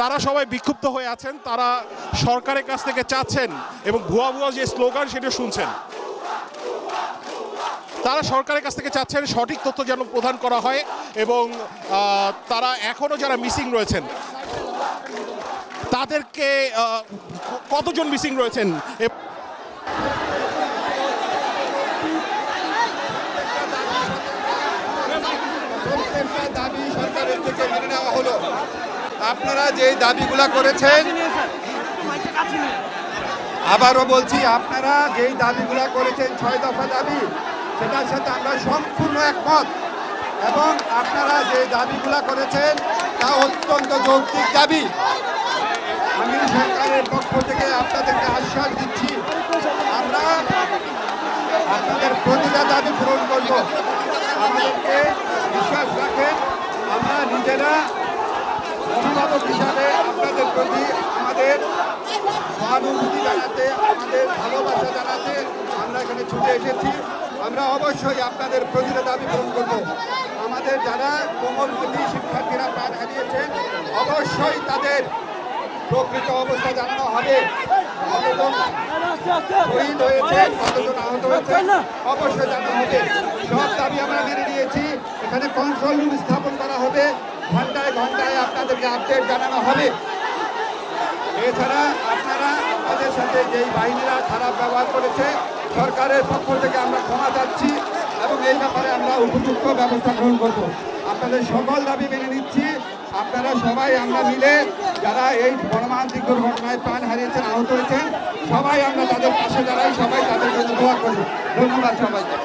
তারা সবাই বিক্ষুব্ধ হয়ে আছেন, তারা সরকারের কাছ থেকে চাচ্ছেন এবং ভুয়া ভুয়া যে স্লোগান সেটা শুনছেন। তারা সরকারের কাছ থেকে চাচ্ছেন সঠিক তথ্য যেন প্রদান করা হয় এবং তারা এখনো যারা মিসিং রয়েছেন তাদেরকে কতজন মিসিং রয়েছেন দাবি সরকারের থেকে মেনে নেওয়া হলো। আপনারা যে দাবিগুলা করেছেন, আবারও বলছি, আপনারা যেই দাবিগুলা করেছেন 6 দফা দাবি, সেটার সাথে আমরা সম্পূর্ণ একমত এবং আপনারা যে দাবিগুলা করেছেন তা অত্যন্ত যৌক্তিক দাবি। আমি সরকারের পক্ষ থেকে আপনাদেরকে আশ্বাস দিচ্ছি, আমরা আপনাদের প্রতিটা দাবি পূরণ করব। আমাদেরকে বিশ্বাস রাখেন, আমরা নিজেরা অভিভাবক হিসাবে আপনাদের প্রতি আমাদের সহানুভূতি জানাতে, আমাদের ভালোবাসা জানাতে আমরা এখানে ছুটে এসেছি। আমরা অবশ্যই আপনাদের প্রতিটা দাবি পূরণ করব। আমাদের যারা কোমলমতি শিক্ষার্থীরা প্রাণ হারিয়েছেন, অবশ্যই তাদের প্রকৃত অবস্থা জানানো হবে। কতজন শহীদ হয়েছেন, কতজন আহত হয়েছেন, অবশ্যই জানানো হবে। সব দাবি আমরা মেনে নিয়েছি। এখানে কন্ট্রোল রুম স্থাপন করা হবে, ঘন্টায় ঘন্টায় আপনাদেরকে আপডেট জানানো হবে। এছাড়া আপনারা আমাদের সাথে যেই বাহিনীরা খারাপ ব্যবহার করেছে, সরকারের পক্ষ থেকে আমরা ক্ষমা চাচ্ছি এবং এই ব্যাপারে আমরা উপযুক্ত ব্যবস্থা গ্রহণ করব। আপনাদের সকল দাবি মেনে নিচ্ছি। আপনারা সবাই আমরা মিলে যারা এই মর্মান্তিক দুর্ঘটনায় প্রাণ হারিয়েছেন, আহত হয়েছেন, সবাই আমরা তাদের পাশে দাঁড়াই, সবাই তাদের জন্য দোয়া করি। ধন্যবাদ সবাইকে।